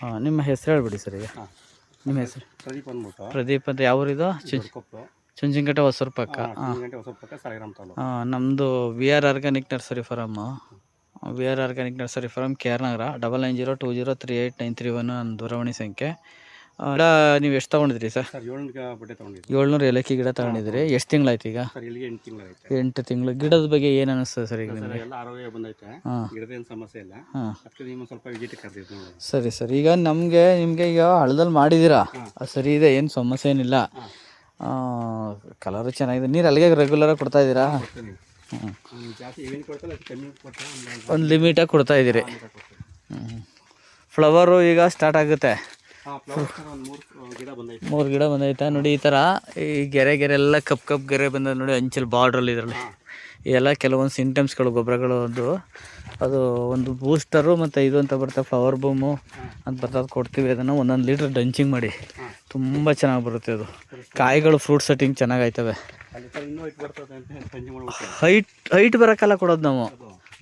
ಹಾಂ, ನಿಮ್ಮ ಹೆಸರು ಹೇಳ್ಬಿಡಿ ಸರ್ ಈಗ. ಹಾಂ, ನಿಮ್ಮ ಹೆಸರು? ಪ್ರದೀಪ್ ಅಂದ್ಬಿಟ್ಟು. ಪ್ರದೀಪ್ ಅಂತ ಯಾವ ಊರಿದು? ಕೊಪ್ಪು ಚುಂಚಿನಕಟ್ಟೆ ಹೊಸೂರು ಪಕ್ಕ. ಹಾಂ, ಹೊಸ ಪಕ್ಕ ಸಾಲಿಗ್ರಾಮ ತಾಲೂಕು. ನಮ್ಮದು V R organic nursery farm. V R organic nursery farm K R Nagar. 9902038931 ನನ್ನ ದೂರವಾಣಿ ಸಂಖ್ಯೆ. ಗಿಡ ನೀವು ಎಷ್ಟು ತೊಗೊಂಡಿದ್ರಿ ಸರ್? ಸರ್ 700 ಬಡ್ಡೆ ತೊಗೊಂಡಿದ್ವಿ. 700 ಏಲಕ್ಕಿ ಗಿಡ ತೊಗೊಂಡಿದ್ರಿ. ಎಷ್ಟು ತಿಂಗಳಾಯ್ತು ಈಗ? ಸರ್ ಇಲ್ಲಿಗೆ 8 ತಿಂಗಳಾಯ್ತು. 8 ತಿಂಗಳು. ಗಿಡದ ಬಗ್ಗೆ ಏನು ಅನ್ನಿಸ್ತದೆ ಸರ್ ಈಗ ಸರ್ ನಿಮಗೆ? ಎಲ್ಲ ಆರೋಗ್ಯ ಬಂದೈತೆ. ಹಾಂ ಗಿಡದೇನು ಸಮಸ್ಯೆ ಇಲ್ಲ. ಹಾಂ, ಅದಕ್ಕೆ ನೀವು ಸ್ವಲ್ಪ ವಿಜಿಟ್ ಕರೆದಿದ್ದು ನೋಡಿ. ಸರಿ ಸರ್. ಈಗ ನಿಮಗೆ ಈಗ ಹಳ್ಳದಲ್ಲಿ ಮಾಡಿದ್ದೀರಾ, ಅದು ಸರಿ ಇದೆ, ಏನು ಸಮಸ್ಯೆ ಏನಿಲ್ಲ. ಕಲರು ಚೆನ್ನಾಗಿದೆ. ನೀರು ಅಲ್ಲಿಗೆ ರೆಗ್ಯುಲರಾಗಿ ಕೊಡ್ತಾ ಇದ್ದೀರಾ? ಜಾಸ್ತಿ ಏನು ಕೊಡ್ತಲ್ಲ, ಕಮ್ಮಿ ಕೊಡ್ತಾ ಒಂದು ಲಿಮಿಟಾಗಿ ಕೊಡ್ತಾ ಇದ್ದೀರಿ. ಫ್ಲವರು ಈಗ ಸ್ಟಾರ್ಟ್ ಆಗುತ್ತೆ. ಒಂದು 3 ಗಿಡ ಬಂದೈತೆ. 3 ಗಿಡ ಬಂದೈತೆ ನೋಡಿ. ಈ ಥರ ಈ ಗೆರೆ ಎಲ್ಲ ಕಪ್ ಗೆರೆ ಬಂದ ನೋಡಿ, ಅಂಚಲ್ಲಿ ಬಾರ್ಡ್ರಲ್ಲಿ ಇದರಲ್ಲಿ ಎಲ್ಲ ಕೆಲವೊಂದು ಸಿಂಟಮ್ಸ್ಗಳು, ಗೊಬ್ಬರಗಳು. ಅದು ಒಂದು ಬೂಸ್ಟರು ಮತ್ತು ಇದು ಅಂತ ಬರ್ತದೆ, ಫ್ಲವರ್ ಬೂಮು ಅಂತ ಬರ್ತದೆ, ಕೊಡ್ತೀವಿ. ಅದನ್ನು 1 ಲೀಟ್ರ್ ಡಂಚಿಂಗ್ ಮಾಡಿ, ತುಂಬ ಚೆನ್ನಾಗಿ ಬರುತ್ತೆ. ಅದು ಕಾಯಿಗಳು ಫ್ರೂಟ್ ಸೆಟ್ಟಿಂಗ್ ಚೆನ್ನಾಗಾಯ್ತವೆ. ಹೈಟ್ ಬರೋಕ್ಕೆಲ್ಲ ಕೊಡೋದು ನಾವು,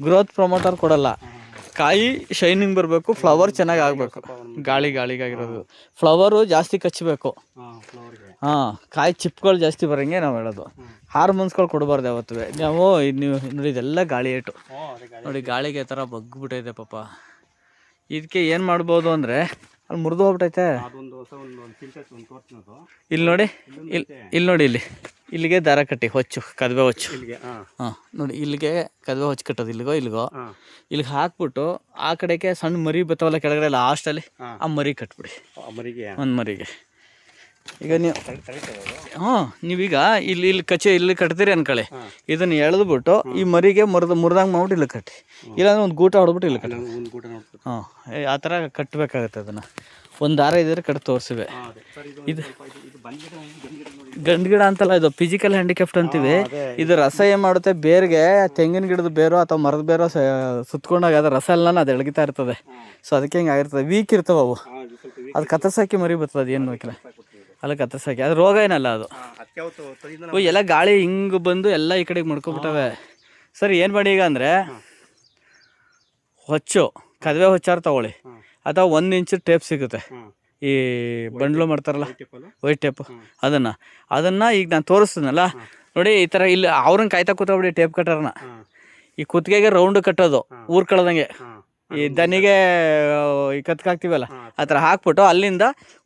ಗ್ರೋತ್ ಪ್ರಮೋಟರ್ ಕೊಡಲ್ಲ. ಕಾಯಿ ಶೈನಿಂಗ್ ಬರಬೇಕು, ಫ್ಲವರ್ ಚೆನ್ನಾಗಿ ಆಗಬೇಕು. ಗಾಳಿಗಾಗಿರೋದು ಫ್ಲವರು ಜಾಸ್ತಿ ಕಚ್ಚಬೇಕು. ಹಾಂ, ಕಾಯಿ ಚಿಪ್ಗಳು ಜಾಸ್ತಿ ಬರೋಂಗೆ ನಾವು ಹೇಳೋದು. ಹಾರ್ಮೋನ್ಸ್ಗಳು ಕೊಡಬಾರ್ದು ಯಾವತ್ತೂ. ನಾವು ನೀವು ನೋಡಿ, ಇದೆಲ್ಲ ಗಾಳಿ ಏಟು ನೋಡಿ, ಗಾಳಿಗೆ ಥರ ಬಗ್ಗಿಬಿಟ್ಟೈತೆ ಪಾಪ. ಇದಕ್ಕೆ ಏನು ಮಾಡ್ಬೋದು ಅಂದರೆ, ಅಲ್ಲಿ ಮುರಿದು ಹೋಗ್ಬಿಟ್ಟೈತೆ. ಇಲ್ಲಿ ನೋಡಿ, ಇಲ್ಲಿ ನೋಡಿ, ಇಲ್ಲಿಗೆ ದಾರ ಕಟ್ಟಿ ಹೊಚ್ಚು, ಕದ್ವೆ ಹೊಚ್ಚು. ಹಾಂ ನೋಡಿ, ಇಲ್ಲಿಗೆ ಕದ್ವೆ ಹೊಚ್ಚು ಕಟ್ಟೋದು, ಇಲ್ಲಿಗೋ ಇಲ್ಲಿಗೆ ಹಾಕ್ಬಿಟ್ಟು ಆ ಕಡೆಗೆ ಸಣ್ಣ ಮರಿ ಬತ್ತವಲ್ಲ ಕೆಳಗಡೆ ಲಾಸ್ಟಲ್ಲಿ, ಆ ಮರಿ ಕಟ್ಬಿಡಿ. ಒಂದು ಮರಿಗೆ ಈಗ ನೀವು ನೀವೀಗ ಇಲ್ಲಿ ಕಟ್ತೀರಿ ಅನ್ಕೊಳ್ಳಿ. ಇದನ್ನು ಎಳೆದ್ಬಿಟ್ಟು ಈ ಮರಿಗೆ ಮುರಿದಂಗೆ ಮಾಡ್ಬಿಟ್ಟು ಇಲ್ಲಿ ಕಟ್ಟಿ, ಇಲ್ಲಾಂದ್ರೆ ಒಂದು ಗೂಟ ಹೊಡೆದ್ಬಿಟ್ಟು ಇಲ್ಲಿ ಕಟ್ಟಿ. ಹಾಂ, ಆ ಥರ ಕಟ್ಟಬೇಕಾಗತ್ತೆ. ಅದನ್ನು ಒಂದು ದಾರ ಇದ್ದರೆ ಕಟ್ಟಿ ತೋರಿಸಿವೆ. ಇದು ಗಂಡು ಗಿಡ ಅಂತಲ್ಲ, ಇದು ಫಿಸಿಕಲ್ ಹ್ಯಾಂಡಿಕ್ಯಾಪ್ಟ್ ಅಂತೀವಿ. ಇದು ರಸ ಏನು ಮಾಡುತ್ತೆ, ಬೇರ್ಗೆ ತೆಂಗಿನ ಗಿಡದ ಬೇರೋ ಅಥವಾ ಮರದ ಬೇರೋ ಸುತ್ಕೊಂಡಾಗ ಅದು ರಸ ಎಲ್ಲ ಅದು ಎಳಗಿತಾ ಇರ್ತದೆ. ಸೊ ಅದಕ್ಕೆ ಹಿಂಗೆ ಆಗಿರ್ತದೆ, ವೀಕ್ ಇರ್ತವೆ ಅವು. ಅದು ಕತ್ತರ್ಸಾಕಿ ಮರಿ ಬರ್ತದೆ, ಅದು ಏನು ಬೇಕಿಲ್ಲ, ಅಲ್ಲ ಕತ್ತರ್ಸಾಕಿ. ಅದು ರೋಗ ಏನಲ್ಲ, ಅದು ಎಲ್ಲ ಗಾಳಿ ಹಿಂಗೆ ಬಂದು ಎಲ್ಲ ಈ ಕಡೆಗೆ ಮಾಡ್ಕೊಬಿಟ್ಟವೆ. ಸರಿ, ಏನು ಮಾಡಿ ಈಗ ಅಂದರೆ, ಹೊಚ್ಚು ಕದ್ವೆ ಹೊಚ್ಚಾರು ತಗೊಳ್ಳಿ, ಅಥವಾ 1 ಇಂಚ್ ಟೇಪ್ ಸಿಗುತ್ತೆ, ಈ ಬಂಡ್ಲು ಮಾಡ್ತಾರಲ್ಲ ವೈಟ್ ಟೇಪು, ಅದನ್ನು ಈಗ ನಾನು ತೋರಿಸ್ತೀನಲ್ಲ ನೋಡಿ. ಈ ಥರ ಇಲ್ಲಿ ಅವ್ರನ್ನ ಕಾಯ್ತಾ ಕೂತ್ಬಿಡಿ, ಟೇಪ್ ಕಟ್ಟರ್ನ ಈ ಕುತ್ತಿಗೆಗೆ ರೌಂಡ್ ಕಟ್ಟೋದು, ಊರ್ಕೊಳ್ಳೋದಂಗೆ. ಈ ದನಿಗೆ ಈ ಕತ್ಕಾಕ್ತೀವಲ್ಲ ಆ ಥರ ಹಾಕ್ಬಿಟ್ಟು ಅಲ್ಲಿಂದ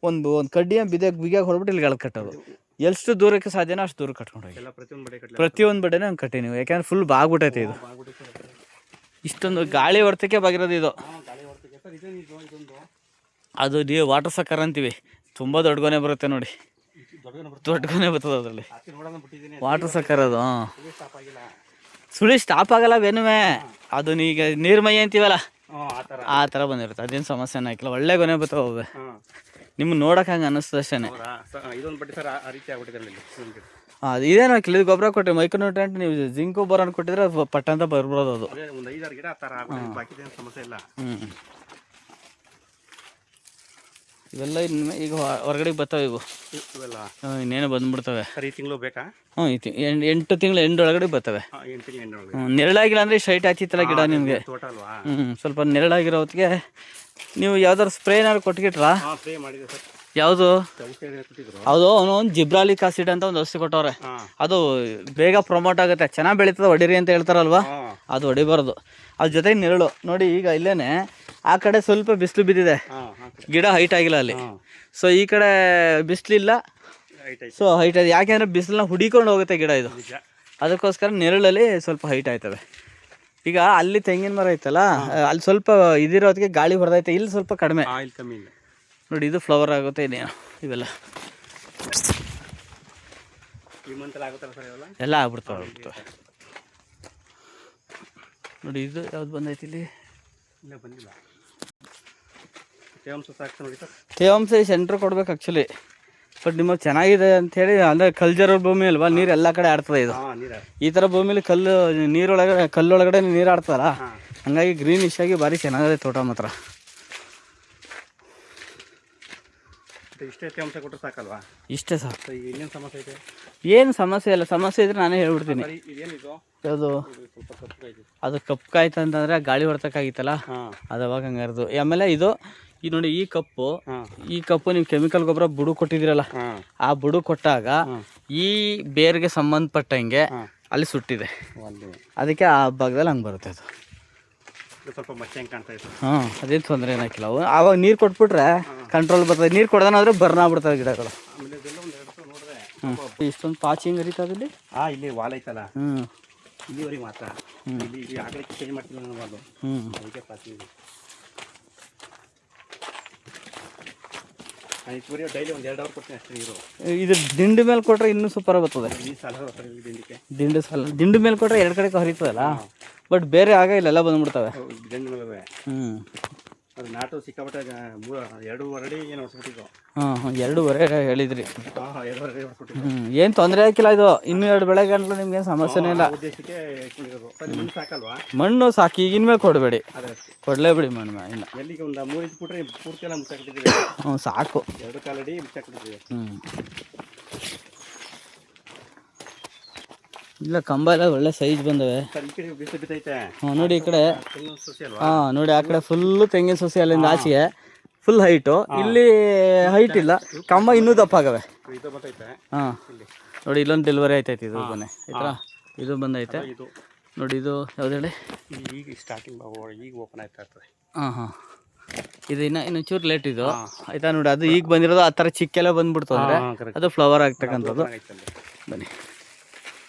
ಒಂದು ಕಡ್ಡಿಯ ಬಿಗಿಯಾಗಿ ಹೊರಬಿಟ್ಟು ಇಲ್ಲಿ ಗಳ ಕಟ್ಟೋದು. ಎಷ್ಟು ದೂರಕ್ಕೆ ಸಾಧ್ಯನೋ ಅಷ್ಟು ದೂರ ಕಟ್ಕೊಂಡು ಹೋಗಿ. ಪ್ರತಿಯೊಂದು ಬಡ್ಡೆನೇ ಹಂಗೆ ಕಟ್ಟಿ ನೀವು, ಯಾಕೆಂದ್ರೆ ಫುಲ್ ಬಾಗ್ಬಿಟ್ಟೈತೆ ಇದು. ಇಷ್ಟೊಂದು ಗಾಳಿ ಹೊರ್ತಕ್ಕೆ ಬಾಗಿರೋದು ಇದು. ಅದು ನೀವು ವಾಟರ್ ಸಕ್ಕರ್ ಅಂತೀವಿ, ತುಂಬ ದೊಡ್ಡ ಗೊನೆ ಬರುತ್ತೆ ನೋಡಿ, ದೊಡ್ಡ ಗೊನೆ ಬರ್ತದೆ ಅದರಲ್ಲಿ, ವಾಟರ್ ಸಕ್ಕರ್. ಅದು ಸುಳಿ ಸ್ಟಾಪ್ ಆಗಲ್ಲ ಬೇನುವೆ. ಅದು ಈಗ ನೀರ್ಮೈ ಅಂತೀವಲ್ಲ ಆ ಥರ ಬಂದಿರುತ್ತೆ, ಅದೇನು ಸಮಸ್ಯೆನೇ ಹಾಕಿಲ್ಲ, ಒಳ್ಳೆ ಗೊನೆ ಬರ್ತಾವೆ. ನಿಮ್ಗೆ ನೋಡೋಕೆ ಹಂಗೆ ಅನ್ನಿಸ್ತದೆ ಅಷ್ಟೇ. ಅದು ಇದೇನು ಹಾಕಿಲ್ಲ, ಇದು ಗೊಬ್ಬರ ಕೊಟ್ಟೆ ಮೈಕ್ರೋನ್ಯೂಟ್ರಿಯೆಂಟ್. ನೀವು ಜಿಂಕು ಬೋರಾನ್ ಕೊಟ್ಟಿದ್ರೆ ಪಟ್ಟ ಅಂತ ಬರ್ಬೋದು ಅದು. ಇವೆಲ್ಲ ಈಗ ಹೊರಗಡೆ ಬರ್ತಾವೆ, ಇವು ಇನ್ನೇನು ಬಂದ್ಬಿಡ್ತವೆ. 8 ತಿಂಗಳು ಎಂಡೊಳಗಡೆ ಬರ್ತವೆ. ನೆರಳಾಗಿಲ್ಲ ಅಂದರೆ ಸ್ಟ್ರೈಟ್ ಹಚ್ಚಿತ್ತಲ್ಲ ಗಿಡ ನಿಮಗೆ. ಸ್ವಲ್ಪ ನೆರಳಾಗಿರೋ ಹೊತ್ತಿಗೆ ನೀವು ಯಾವ್ದಾದ್ರು ಸ್ಪ್ರೇನಾದ್ರು ಕೊಟ್ಗಿಟ್ರಾ? ಯಾವುದು ಹೌದು, ಅವನೊಂದು ಜಿಬ್ರಾಲಿಕ್ ಆಸಿಡ್ ಅಂತ ಒಂದು ಔಷಧಿ ಕೊಟ್ಟವ್ರೆ. ಅದು ಬೇಗ ಪ್ರಮೋಟ್ ಆಗುತ್ತೆ, ಚೆನ್ನಾಗಿ ಬೆಳೀತದೆ, ಹೊಡೀರಿ ಅಂತ ಹೇಳ್ತಾರಲ್ವ, ಅದು ಹೊಡಿಬಾರ್ದು. ಅದ್ರ ಜೊತೆಗೆ ನೆರಳು ನೋಡಿ. ಈಗ ಇಲ್ಲೇನೆ ಆ ಕಡೆ ಸ್ವಲ್ಪ ಬಿಸಿಲು ಬಿದ್ದಿದೆ, ಗಿಡ ಹೈಟ್ ಆಗಿಲ್ಲ ಅಲ್ಲಿ. ಸೊ ಈ ಕಡೆ ಬಿಸಿಲಿಲ್ಲ, ಸೊ ಹೈಟ್ ಆಗಿದೆ. ಯಾಕೆಂದರೆ ಬಿಸಿಲನ್ನ ಹುಡಿಕೊಂಡು ಹೋಗುತ್ತೆ ಗಿಡ ಇದು, ಅದಕ್ಕೋಸ್ಕರ ನೆರಳಲ್ಲಿ ಸ್ವಲ್ಪ ಹೈಟ್ ಆಯ್ತವೆ. ಈಗ ಅಲ್ಲಿ ತೆಂಗಿನ ಮರ ಐತಲ್ಲ, ಅಲ್ಲಿ ಸ್ವಲ್ಪ ಇದಿರೋದಕ್ಕೆ ಗಾಳಿ ಹೊಡೆದೈತೆ, ಇಲ್ಲಿ ಸ್ವಲ್ಪ ಕಡಿಮೆ ನೋಡಿ. ಇದು ಫ್ಲವರ್ ಆಗುತ್ತೆ, ಇನ್ನೇನು ಇವೆಲ್ಲ ಎಲ್ಲ ಆಗ್ಬಿಡ್ತವೆ ನೋಡಿ. ಇದು ಯಾವ್ದು ಬಂದೈತಿ ಇಲ್ಲಿ? ತೇವಾಂಶ ಸೆಂಟ್ರ್ ಕೊಡ್ಬೇಕು ಆ್ಯಕ್ಚುಲಿ. ಬಟ್ ನಿಮಗೆ ಚೆನ್ನಾಗಿದೆ ಅಂಥೇಳಿ, ಅಂದರೆ ಕಲ್ಜರ್ ಭೂಮಿ ಅಲ್ವಾ, ನೀರು ಎಲ್ಲ ಕಡೆ ಆಡ್ತದೆ. ಇದು ಈ ಥರ ಭೂಮಿಲಿ ಕಲ್ಲೊಳಗಡೆ ನೀರು ಆಡ್ತದಲ್ಲ, ಹಂಗಾಗಿ ಗ್ರೀನಿಶ್ ಆಗಿ ಭಾರಿ ಚೆನ್ನಾಗಿದೆ ತೋಟ ಮಾತ್ರ. ಇಷ್ಟೇ ತೇವಾಂಶ ಕೊಟ್ಟರೆ ಸಾಕಲ್ವಾ? ಇಷ್ಟೇ ಸಾಕು. ಇನ್ನೇನು ಸಮಸ್ಯೆ ಇದೆ? ಏನು ಸಮಸ್ಯೆ ಇಲ್ಲ, ಸಮಸ್ಯೆ ಇದ್ರೆ ನಾನೇ ಹೇಳ್ಬಿಡ್ತೀನಿ. ಯಾವುದು ಅದು ಕಪ್ಪು ಕಾಯ್ತು ಅಂತಂದರೆ ಗಾಳಿ ಹೊಡ್ತಕ್ಕಾಗಿತ್ತಲ್ಲ, ಅದು ಅವಾಗ ಹಂಗಾರ್ದು. ಆಮೇಲೆ ಇದು ಈ ನೋಡಿ ಈ ಕಪ್ಪು ಹಾಂ ಈ ಕಪ್ಪು ನೀವು ಕೆಮಿಕಲ್ ಗೊಬ್ಬರ ಬುಡು ಕೊಟ್ಟಿದ್ದೀರಲ್ಲ ಹಾಂ ಆ ಬುಡು ಕೊಟ್ಟಾಗ ಈ ಬೇರ್ಗೆ ಸಂಬಂಧಪಟ್ಟಂಗೆ ಹಾಂ ಅಲ್ಲಿ ಸುಟ್ಟಿದೆ, ಅಲ್ಲಿ ಅದಕ್ಕೆ ಆ ಭಾಗದಲ್ಲಿ ಹಂಗೆ ಬರುತ್ತೆ ಅದು. ಸ್ವಲ್ಪ ಮಚ್ಚೆ ಹೆಂಗೆ ಕಾಣ್ತಾ ಇತ್ತು. ಹಾಂ ಅದೇನು ತೊಂದರೆ ಏನಾಕಿಲ್ಲ. ಅವು ಆವಾಗ ನೀರು ಕೊಟ್ಬಿಟ್ರೆ ಕಂಟ್ರೋಲ್ ಬರ್ತದೆ. ನೀರು ಕೊಡ್ದಾನಾದ್ರೆ ಬರ್ನ್ ಆಗ್ಬಿಡ್ತವೆ ಗಿಡಗಳು. ಆಮೇಲೆ ಇದೆಲ್ಲ ಒಂದು 2 ಸಲ ನೋಡಿದೆ. ಇಷ್ಟೊಂದು ಪಾಚಿ ಹಿಂಗೆ ಹರಿತದೆ ಇಲ್ಲಿ. ಇಲ್ಲಿ ವಾಲ್ ಐತಲ್ಲ ಹ್ಞೂ ಇಲ್ಲಿವರೆಗೆ ಮಾತ್ರ. ಇಲ್ಲಿ ಆಗಲಿಕ್ಕೆ ಚೇಂಜ್ ಮಾಡ್ತಿಲ್ಲ ನಾನು ವಾಲು, ಅದಕ್ಕೆ ಪಾತಿ ಇದೆ. ಬರೀ ಡೈಲಿ ಒಂದು 2 ಅವರ್ ಕೊಡ್ತೀನಿ ಅಷ್ಟೇ ನೀರು. ಇದು ದಿಂಡು ಮೇಲೆ ಕೊಟ್ಟರೆ ಇನ್ನೂ ಸೂಪರ್ ಬರ್ತದೆ. ಈ ಸಲ ದಿಂಡಿಗೆ ದಿಂಡು ಮೇಲೆ ಕೊಟ್ಟರೆ 2 ಕಡೆ ಹರಿತದಲ್ಲ, ಬಟ್ ಬೇರೆ ಆಗ ಇಲ್ಲೆಲ್ಲ ಬಂದ್ಬಿಡ್ತವೆ. ದಿಂಡು ಮೇಲೆ ಅದು ನಾಟು ಸಿಕ್ಕಾಪಟ್ಟೆ 2.5 ಅಡಿ ಏನು ಹೊಡ್ಸ್ಬಿಟ್ಟಿದ್ದು. ಹಾಂ 2.5 ಹೇಳಿದ್ರಿ. 2.5 ಅಡಿ ಹೊಡ್ಸ್ಬಿಟ್ಟಿದ್ದು. ಏನು ತೊಂದರೆ ಆಗಿಲ್ಲ. ಇದು ಇನ್ನೂ 2 ಬೆಳೆ ಗಂಟಲು ನಿಮ್ಗೇನು ಸಮಸ್ಯೆನೇ ಇಲ್ಲ. ಉದ್ದೇಶಕ್ಕೆ ಇಟ್ಕೊಂಡಿರೋದು. ಮಣ್ಣು ಸಾಕಲ್ವಾ? ಮಣ್ಣು ಸಾಕು, ಈಗಿನ ಮೇಲೆ ಕೊಡಬೇಡಿ, ಅದೇ ಕೊಡಲೇಬೇಡಿ ಮಣ್ಣು ಇಲ್ಲ. ಎಲ್ಲಿಗೆ ಒಂದು 3 ಇಂಚ್ ಬಿಟ್ರೆ ಪೂರ್ತಿ ಎಲ್ಲ ಮುಚ್ಚಾಕ್ಬಿಟ್ಟಿದ್ದೀವಿ. ಸಾಕು. 2.25 ಅಡಿ ಮುಚ್ಚಾಕ್ಬಿಟ್ಟಿದ್ದೀವಿ. ಇಲ್ಲ ಕಂಬ ಎಲ್ಲ ಒಳ್ಳೆ ಸೈಜ್ ಬಂದವೆ. ಸರ್ ಈ ಕಡೆ ಬಿಸಿಲು ಬಿತ್ತೈತೆ. ನೋಡಿ ಈ ಕಡೆ. ಸಸಿ ಅಲ್ವಾ? ನೋಡಿ ಆ ಕಡೆ ಫುಲ್ಲು ತೆಂಗಿನ ಸಸಿ, ಅಲ್ಲಿಂದ ಆಚೆಗೆ ಫುಲ್ ಹೈಟು. ಇಲ್ಲಿ ಹೈಟ್ ಇಲ್ಲ, ಕಂಬ ಇನ್ನೂ ದಪ್ಪ ಆಗವೆ. ಇದು ಬರ್ತೈತೆ. ನೋಡಿ ಇಲ್ಲೊಂದು ಡೆಲಿವರಿ ಆಯ್ತೈತೆ. ಇದು ಬನ್ನಿ ಆಯ್ತಾ, ಇದು ಬಂದೈತೆ. ಇದು ನೋಡಿ ಇದು ಯಾವ್ದು ಹೇಳಿ, ಈಗ ಸ್ಟಾರ್ಟಿಂಗ್ ಈಗ ಓಪನ್ ಆಯ್ತಾ ಇರ್ತದೆ. ಇದು ಇನ್ನು ಚೂರು ಲೇಟ್ ಇದು ಆಯ್ತಾ. ನೋಡಿ ಅದು ಈಗ ಬಂದಿರೋದು ಆ ಥರ ಚಿಕ್ಕೆಲ್ಲ ಬಂದ್ಬಿಡ್ತು ಅಂದರೆ ಅದು ಫ್ಲವರ್ ಆಗ್ತಕ್ಕಂಥದ್ದು. ಬನ್ನಿ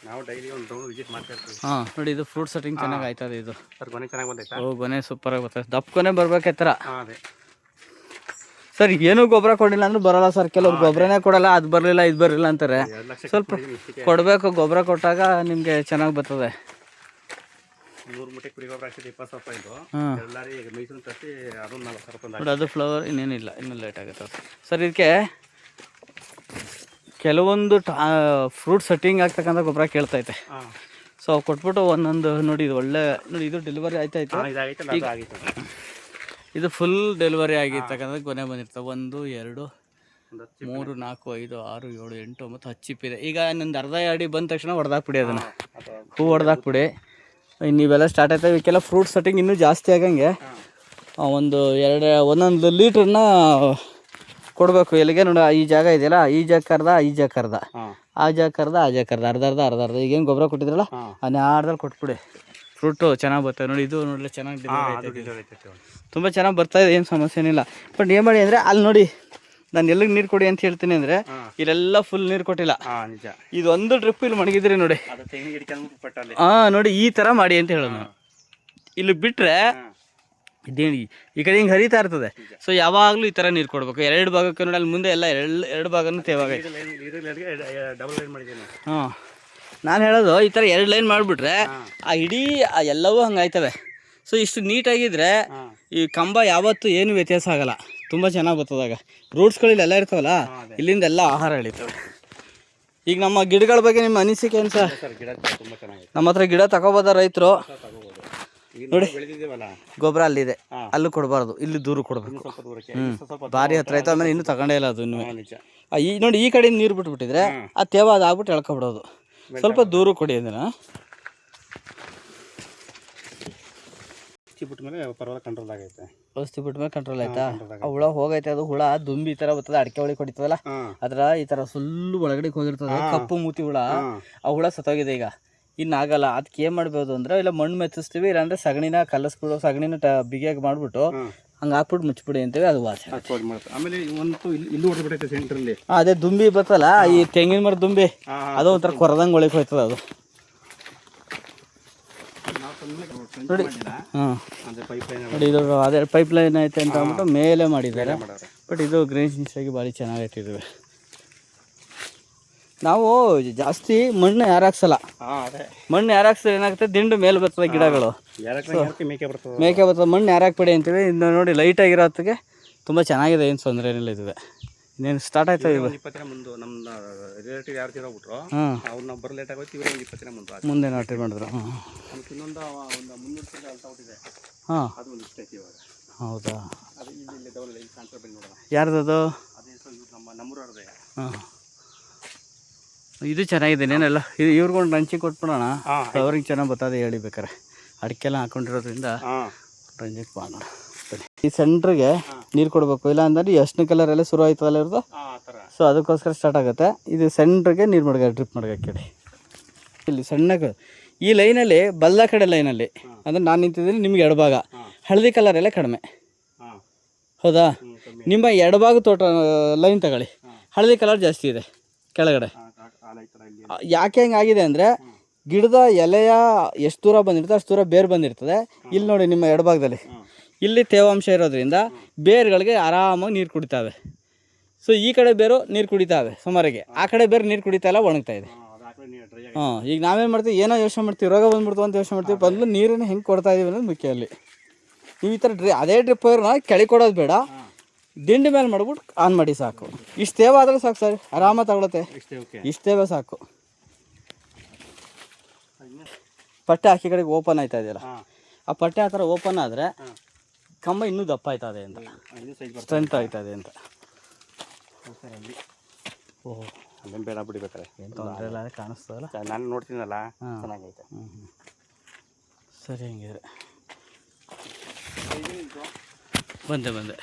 ನಾವು ಡೈಲಿ ಒಂದು ರೌಂಡ್ ವಿಸಿಟ್ ಮಾಡ್ತಾ ಇರ್ತೀವಿ. ನೋಡಿ ಇದು ಫ್ರೂಟ್ ಸೆಟ್ಟಿಂಗ್ ಚೆನ್ನಾಗಿ ಆಯ್ತದೆ. ಇದು ಸರ್ ಗೊನೆ ಚೆನ್ನಾಗಿ ಬಂದೈತಾ? ಗೊನೆ ಸೂಪರಾಗಿ ಬರ್ತದೆ. ದಪ್ಪ ಕೊನೆ ಬರ್ಬೇಕೆತ್ತರ. ಅದೇ ಸರ್ ಏನೂ ಗೊಬ್ಬರ ಕೊಡಿಲ್ಲ ಅಂದ್ರೆ ಬರೋಲ್ಲ ಸರ್. ಕೆಲವ್ರು ಗೊಬ್ಬರನೇ ಕೊಡಲ್ಲ, ಅದು ಬರಲಿಲ್ಲ ಇದು ಬರಲಿಲ್ಲ ಅಂತಾರೆ. ಸ್ವಲ್ಪ ಕೊಡಬೇಕು, ಗೊಬ್ಬರ ಕೊಟ್ಟಾಗ ನಿಮಗೆ ಚೆನ್ನಾಗಿ ಬರ್ತದೆ. 100 ಮೂಟೆ ಕುರಿ ಗೊಬ್ಬರ ಹಾಕ್ತಿದ್ದು 20,000 ರೂಪಾಯಿ. ಇದು ಎಲ್ಲಾರಿ ಈಗ ಮೈಸೂರು ತರಿಸಿ ಅದು 40,000 ರೂಪಾಯಿ ನೋಡಿ. ಅದು ಫ್ಲವರ್ ಇನ್ನೇನಿಲ್ಲ, ಇನ್ನೂ ಲೇಟ್ ಆಗುತ್ತೆ ಸರ್. ಇದಕ್ಕೆ ಕೆಲವೊಂದು ಫ್ರೂಟ್ ಸೆಟ್ಟಿಂಗ್ ಆಗ್ತಕ್ಕಂಥ ಗೊಬ್ಬರ ಕೇಳ್ತೈತೆ. ಸೊ ಅವು ಕೊಟ್ಬಿಟ್ಟು ಒಂದೊಂದು ನೋಡಿ. ಇದು ಒಳ್ಳೆ ನೋಡಿ, ಇದು ಡೆಲಿವರಿ ಆಯ್ತಾಯ್ತು. ಇದು ಫುಲ್ ಡೆಲಿವರಿ ಆಗಿರ್ತಕ್ಕಂಥ ಗೊನೆ ಬಂದಿರ್ತವೆ. 1 2 3 4 5 6 7 8 9 10 ಚಿಪ್ಪಿದೆ. ಈಗ ನಂದು ಅರ್ಧ ಅಡಿ ಬಂದ ತಕ್ಷಣ ಹೊಡೆದಾಕ್ಬಿಡಿ, ಅದನ್ನು ಹೂ ಹೊಡೆದಾಕ್ಬಿಡಿ. ನೀವೆಲ್ಲ ಸ್ಟಾರ್ಟ್ ಆಯ್ತವೆ. ಇವಕ್ಕೆಲ್ಲ ಫ್ರೂಟ್ ಸೆಟ್ಟಿಂಗ್ ಇನ್ನೂ ಜಾಸ್ತಿ ಆಗಂಗೆ ಒಂದೊಂದು ಲೀಟ್ರನ್ನ ಕೊಡಬೇಕು. ಎಲ್ಲಿಗೆ ನೋಡಿ ಈ ಜಾಗ ಇದೆಯಲ್ಲ, ಈ ಜಾಗಕ್ಕರ್ಧ ಈ ಜಾಗಕ್ಕರ್ಧ, ಆ ಜಾಗಕ್ಕರ್ಧ ಆ ಜಾಗಕ್ಕರ್ಧ, ಅರ್ಧ. ಈಗೇನು ಗೊಬ್ಬರ ಕೊಟ್ಟಿದ್ರಲ್ಲ ಅರ್ಧದಲ್ಲಿ ಕೊಟ್ಬಿಡಿ. ಫ್ರೂಟು ಚೆನ್ನಾಗಿ ಬರ್ತವೆ. ನೋಡಿ ಇದು ನೋಡಲಿ ಚೆನ್ನಾಗಿ ತುಂಬ ಚೆನ್ನಾಗಿ ಬರ್ತಾಯಿದೆ, ಏನು ಸಮಸ್ಯೆ ಏನಿಲ್ಲ. ಬಟ್ ಏನು ಮಾಡಿ ಅಂದರೆ ಅಲ್ಲಿ ನೋಡಿ, ನಾನು ಎಲ್ಲಿಗೆ ನೀರು ಕೊಡಿ ಅಂತ ಹೇಳ್ತೀನಿ ಅಂದರೆ ಇಲ್ಲೆಲ್ಲ ಫುಲ್ ನೀರು ಕೊಟ್ಟಿಲ್ಲ. ಇದು ಒಂದು ಡ್ರಿಪ್ ಇಲ್ಲಿ ಮಣಗಿದ್ರಿ ನೋಡಿ. ನೋಡಿ ಈ ಥರ ಮಾಡಿ ಅಂತ ಹೇಳೋದು. ಇಲ್ಲಿ ಬಿಟ್ಟರೆ ಇದೇನು ಈ ಕಡೆ ಹಿಂಗೆ ಹರಿತಾ ಇರ್ತದೆ. ಸೊ ಯಾವಾಗಲೂ ಈ ಥರ ನೀರು ಕೊಡಬೇಕು. 2 ಭಾಗಕ್ಕೆ ನೋಡಿ, ಅಲ್ಲಿ ಮುಂದೆ ಎಲ್ಲ ಎರಡು ಭಾಗನೂ ತೇವಾಗ. ನಾನು ಹೇಳೋದು ಈ ಥರ 2 ಲೈನ್ ಮಾಡಿಬಿಟ್ರೆ ಆ ಇಡೀ ಎಲ್ಲವೂ ಹಂಗಾಯ್ತವೆ. ಸೊ ಇಷ್ಟು ನೀಟಾಗಿದ್ದರೆ ಈ ಕಂಬ ಯಾವತ್ತೂ ಏನು ವ್ಯತ್ಯಾಸ ಆಗಲ್ಲ, ತುಂಬ ಚೆನ್ನಾಗಿ ಬರ್ತದಾಗ. ರೂಟ್ಸ್ಗಳು ಎಲ್ಲ ಇರ್ತಾವಲ್ಲ, ಇಲ್ಲಿಂದ ಎಲ್ಲ ಆಹಾರ ಎಳಿತವೆ. ಈಗ ನಮ್ಮ ಗಿಡಗಳ ಬಗ್ಗೆ ನಿಮ್ಮ ಅನಿಸಿಕೆ ಏನು ಸರ್? ನಮ್ಮ ಹತ್ರ ಗಿಡ ತಗೋಬೋದ ರೈತರು? ನೋಡಿ ಗೊಬ್ಬರ ಅಲ್ಲಿದೆ, ಅಲ್ಲೂ ಕೊಡಬಾರ್ದು, ಇಲ್ಲಿ ದೂರ ಕೊಡಬೇಕು. ಭಾರಿ ಹತ್ರ ಆಯ್ತು. ಆಮೇಲೆ ಇನ್ನೂ ತಗೊಂಡೇ ಇಲ್ಲ ಅದು ಇನ್ನೂ. ಈ ನೋಡಿ ಈ ಕಡೆಯಿಂದ ನೀರು ಬಿಟ್ಬಿಟ್ಟಿದ್ರೆ ಆ ತೇವ ಅದಾಗ್ಬಿಟ್ಟು ಎಳ್ಕೊಬಿಡೋದು. ಸ್ವಲ್ಪ ದೂರ ಕೊಡಿ ಅದನ್ನು. ಬಿಟ್ಟ ಮೇಲೆ ಪರವಾಗಿಲ್ಲ ಕಂಟ್ರೋಲ್ ಆಗೈತೆ. ಔಷಧಿ ಬಿಟ್ಟ ಮೇಲೆ ಕಂಟ್ರೋಲ್ ಆಯ್ತಾ? ಆ ಹುಳ ಹೋಗೈತೆ. ಅದು ಹುಳ ದುಂಬಿ ಈ ಥರ ಬರ್ತದೆ, ಅಡಿಕೆ ಒಳಗೆ ಹೊಡಿತದಲ್ಲ, ಅದ್ರ ಈ ಥರ ಫುಲ್ಲು ಒಳಗಡೆ ಹೋಗಿರ್ತದೆ, ಕಪ್ಪು ಮೂತಿ ಹುಳ. ಆ ಹುಳ ಸತ್ತೋಗಿದೆ. ಈಗ ಇನ್ನಾಗಲ್ಲ. ಅದಕ್ಕೆ ಏನು ಮಾಡ್ಬೋದು ಅಂದರೆ, ಇಲ್ಲ ಮಣ್ಣು ಮೆತ್ತಿಸ್ತೀವಿ, ಇಲ್ಲಾಂದರೆ ಸಗಣಿನ ಕಲಸ್ಬಿಡು, ಸಗಣಿನ ಬಿಗಿಯಾಗಿ ಮಾಡಿಬಿಟ್ಟು ಹಂಗೆ ಹಾಕ್ಬಿಟ್ಟು ಮುಚ್ಚಿಬಿಡಿ ಅಂತೀವಿ. ಅದು ವಾಸನೆ. ಆಮೇಲೆ ಇಲ್ಲೂ ಹೊಡೆದ್ಬಿಟ್ಟೈತೆ ಸೆಂಟ್ರಲ್ಲಿ. ಅದೇ ದುಂಬಿ ಬರ್ತಲ್ಲ, ಈ ತೆಂಗಿನ ಮರ ದುಂಬಿ, ಅದು ಒಂಥರ ಕೊರದಂಗೆ ಒಳಗೆ ಹೋಯ್ತದೆ ಅದು. ನೋಡಿ ನೋಡಿ ಇದು ಅದೇ ಪೈಪ್ ಲೈನ್ ಐತೆ ಅಂತ ಅಂದ್ಬಿಟ್ಟು ಮೇಲೆ ಮಾಡಿದ್ದಾರೆ. ಬಟ್ ಇದು ಗ್ರೀನ್ಸ್ ಆಗಿ ಭಾಳ ಚೆನ್ನಾಗೈತೆ. ಇದು ನಾವು ಜಾಸ್ತಿ ಮಣ್ಣು ಯಾರು ಹಾಕ್ಸಲ್ಲ. ಮಣ್ಣು ಯಾರು ಹಾಕ್ಸಿದ್ರೆ ಏನಾಗುತ್ತೆ, ದಿಂಡು ಮೇಲೆ ಬರ್ತದೆ ಗಿಡಗಳು, ಮೇಕೆ ಬರ್ತದೆ. ಮಣ್ಣು ಯಾರು ಹಾಕ್ಬೇಡಿ ಅಂತೀವಿ. ಇನ್ನು ನೋಡಿ ಲೈಟಾಗಿರೋ ಹೊತ್ತಿಗೆ ತುಂಬ ಚೆನ್ನಾಗಿದೆ, ಏನು ತೊಂದರೆ ಏನಿಲ್ಲ. ಇದುವೆ ಇನ್ನೇನು ಸ್ಟಾರ್ಟ್ ಆಯ್ತು. ಇವಾಗ 20 ದಿನ ಮುಂದೆ ನಮ್ಮ ರಿಲೇಟಿವ್ ಯಾರು ತಿರೋಗ್ಬಿಟ್ರು, ಅವ್ರನ್ನ ಬರೋ ಲೇಟ್ ಆಗೋಯ್ತು. ಇವರು 20 ದಿನ ಮುಂದೆ ನಾಟಿ ಮಾಡಿದ್ರು. ಇನ್ನೊಂದು 300 ಅಲ್ತಾಬಿಟ್ಟಿದೆ. ಅದು ಒಂದು ಇಷ್ಟ ಐತಿ ಇವಾಗ. ಹೌದಾ? ಅದು ಇಲ್ಲಿ ಡಬಲ್ ಇಲ್ಲಿ ಕಾಣ್ತಾ ಬನ್ನಿ ನೋಡೋಣ. ಯಾರ್ದದು? ಅದೇ ನಮ್ಮೂರವ್ರದೇ. ಇದು ಚೆನ್ನಾಗಿದೆ ಏನೆಲ್ಲ. ಇದು ಇವ್ರಿಗೊಂದು ರಂಚಿಗೆ ಕೊಟ್ಬಿಡೋಣ, ಅವ್ರಿಗೆ ಚೆನ್ನಾಗಿ ಬರ್ತದೆ ಹೇಳಿ ಬೇಕಾರೆ. ಅಡಿಕೆಲ್ಲ ಹಾಕೊಂಡಿರೋದ್ರಿಂದ ರಂಜಿಗೆ ಮಾಡೋಣ. ಈ ಸೆಂಟ್ರಿಗೆ ನೀರು ಕೊಡಬೇಕು, ಇಲ್ಲ ಅಂದರೆ ಎಷ್ಟನೇ ಕಲರ್ ಎಲ್ಲ ಶುರು ಆಯ್ತಲ್ಲ ಇರೋದು. ಆ ಥರ. ಸೊ ಅದಕ್ಕೋಸ್ಕರ ಸ್ಟಾರ್ಟ್ ಆಗುತ್ತೆ. ಇದು ಸೆಂಟ್ರಿಗೆ ನೀರು ಮಡ್ಗ ಡ್ರಿಪ್ ಮಡ್ಗಕ್ಕೆ ಇಲ್ಲಿ ಸಣ್ಣಗೆ ಈ ಲೈನಲ್ಲಿ ಬಲ್ಲ ಕಡೆ ಲೈನಲ್ಲಿ ಅಂದರೆ ನಾನು ನಿಂತಿದ್ದೀನಿ, ನಿಮ್ಗೆ ಎಡಭಾಗ ಹಳದಿ ಕಲರ್ ಎಲ್ಲ ಕಡಿಮೆ. ಹೌದಾ? ನಿಮ್ಮ ಎಡಭಾಗ ತೋಟ ಲೈನ್ ತಗೊಳ್ಳಿ, ಹಳದಿ ಕಲರ್ ಜಾಸ್ತಿ ಇದೆ ಕೆಳಗಡೆ. ಯಾಕೆ ಹೆಂಗಾಗಿದೆ ಅಂದರೆ ಗಿಡದ ಎಲೆಯ ಎಷ್ಟು ದೂರ ಬಂದಿರ್ತದೆ ಅಷ್ಟು ದೂರ ಬೇರು ಬಂದಿರ್ತದೆ. ಇಲ್ಲಿ ನೋಡಿ ನಿಮ್ಮ ಎಡಭಾಗದಲ್ಲಿ ಇಲ್ಲಿ ತೇವಾಂಶ ಇರೋದ್ರಿಂದ ಬೇರುಗಳಿಗೆ ಆರಾಮಾಗಿ ನೀರು ಕುಡಿತಾವೆ. ಸೊ ಈ ಕಡೆ ಬೇರು ನೀರು ಕುಡಿತಾವೆ ಸುಮಾರಿಗೆ, ಆ ಕಡೆ ಬೇರು ನೀರು ಕುಡಿತಾ ಇಲ್ಲ, ಒಣಗ್ತಾ ಇದೆ. ಈಗ ನಾವೇನು ಮಾಡ್ತೀವಿ, ಏನೋ ಯೋಚನೆ ಮಾಡ್ತೀವಿ, ರೋಗ ಬಂದ್ಬಿಡ್ತು ಅಂತ ಯೋಚನೆ ಮಾಡ್ತೀವಿ, ಬದಲು ನೀರನ್ನು ಹೆಂಗೆ ಕೊಡ್ತಾ ಇದೀವಿ ಅನ್ನೋದು ಮುಖ್ಯ. ಅಲ್ಲಿ ನೀವು ಈ ಥರ ಅದೇ ಡ್ರಿಪ್ ವೈರ್ನ ಕೆಳಗೆ ಕೊಡೋದು ಬೇಡ, ದಿಂಡಿ ಮೇಲೆ ಮಾಡ್ಬಿಟ್ಟು ಆನ್ ಮಾಡಿ ಸಾಕು. ಇಷ್ಟು ತೇವ ಆದರೆ ಸಾಕು ಸರ್, ಆರಾಮಾಗಿ ತಗೊಳುತ್ತೆ. ಇಷ್ಟು ತೇವ ಸಾಕು. ಪಟ್ಟೆ ಹಾಕಿ ಕಡೆಗೆ ಓಪನ್ ಆಯ್ತಾ ಇದೆಯಲ್ಲ, ಆ ಪಟ್ಟೆ ಆ ಥರ ಓಪನ್ ಆದರೆ ಕಂಬ ಇನ್ನೂ ದಪ್ಪ ಆಯ್ತದೆ ಅಂತ, ಸ್ಟ್ರೆಂತ್ ಆಯ್ತದೆ ಅಂತ. ಓಹ್, ಅಲ್ಲೇನು ಬೇಡ ಬಿಡ್ಬೇಕಾರೆ ಏನು ತೊಂದರೆ ಇಲ್ಲ, ಕಾಣಿಸ್ತದಲ್ಲ, ನಾನು ನೋಡ್ತೀನಲ್ಲ, ಚೆನ್ನಾಗೈತೆ. ಸರಿ, ಹಂಗಿದ್ರೆ ಬಂದೆ